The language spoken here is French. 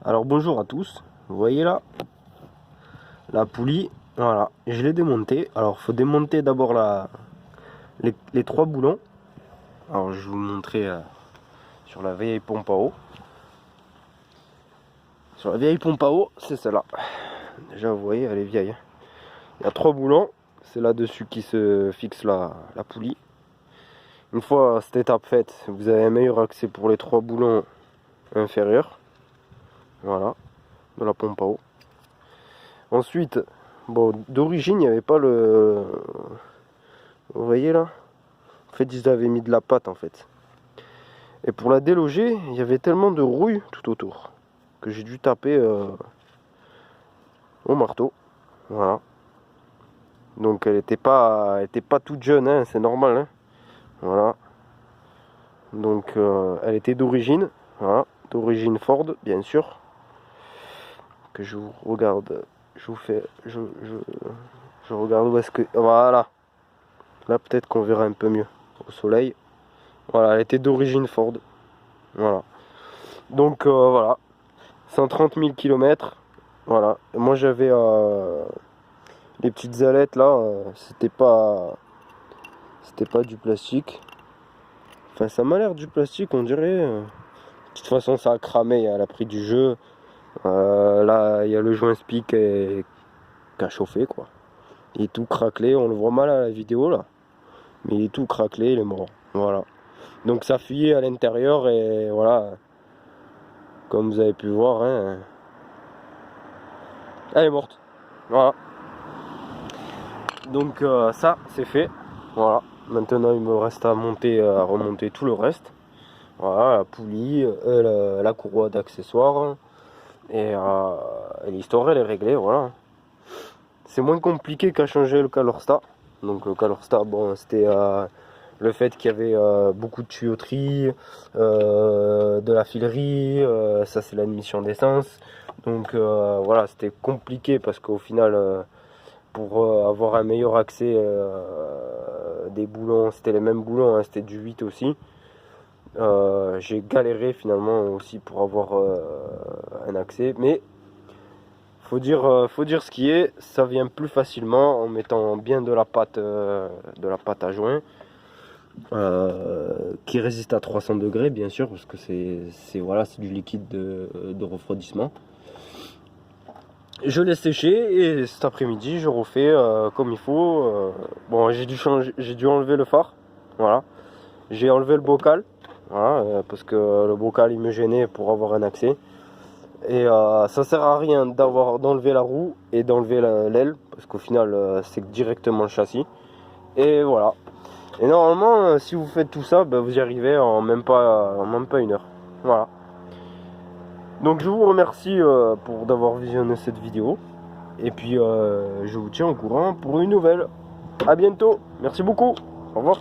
Alors bonjour à tous, vous voyez là la poulie, voilà, je l'ai démontée. Alors il faut démonter d'abord les trois boulons. Alors je vais vous montrer sur la vieille pompe à eau. Sur la vieille pompe à eau, c'est celle-là. Déjà vous voyez, elle est vieille. Il y a trois boulons, c'est là-dessus qui se fixe la poulie. Une fois cette étape faite, vous avez un meilleur accès pour les trois boulons inférieurs. Voilà, de la pompe à eau. Ensuite, bon, d'origine, il n'y avait pas le... Vous voyez là? En fait, ils avaient mis de la pâte en fait. Et pour la déloger, il y avait tellement de rouille tout autour que j'ai dû taper au marteau. Voilà. Donc elle était pas toute jeune, hein, c'est normal. Hein. Voilà. Donc elle était d'origine, voilà, d'origine Ford, bien sûr. Que je vous regarde, je vous fais, je regarde où est-ce que, voilà. Là peut-être qu'on verra un peu mieux au soleil. Voilà, elle était d'origine Ford. Voilà. Donc voilà, 130 000 km. Voilà. Et moi j'avais les petites ailettes là, c'était pas du plastique. Enfin ça m'a l'air du plastique on dirait. De toute façon ça a cramé à la pris du jeu. Là il y a le joint SPI qui a chauffé quoi. Il est tout craquelé, on le voit mal à la vidéo là. Mais il est tout craquelé, il est mort. Voilà. Donc ça fuyait à l'intérieur et voilà. Comme vous avez pu voir, hein, elle est morte. Voilà. Donc ça c'est fait. Voilà. Maintenant il me reste à monter, à remonter tout le reste. Voilà, la poulie, la courroie d'accessoires. Et l'histoire elle est réglée, voilà. C'est moins compliqué qu'à changer le Calorsta. Donc le Calorsta, bon, c'était le fait qu'il y avait beaucoup de tuyauterie, de la filerie, ça c'est l'admission d'essence. Donc voilà, c'était compliqué parce qu'au final, pour avoir un meilleur accès des boulons, c'était les mêmes boulons, hein, c'était du 8 aussi. J'ai galéré finalement aussi pour avoir un accès, mais faut dire ce qui est, ça vient plus facilement en mettant bien de la pâte à joint. Qui résiste à 300 degrés bien sûr parce que c'est voilà, c'est du liquide de refroidissement. Je laisse sécher et cet après-midi je refais comme il faut. Bon, j'ai dû enlever le phare, voilà. J'ai enlevé le bocal, voilà, parce que le bocal il me gênait pour avoir un accès. Et ça sert à rien d'enlever la roue et d'enlever l'aile parce qu'au final c'est directement le châssis. Et voilà. Et normalement, si vous faites tout ça, vous y arrivez en même pas une heure. Voilà. Donc je vous remercie d'avoir visionné cette vidéo. Et puis je vous tiens au courant pour une nouvelle. A bientôt. Merci beaucoup. Au revoir.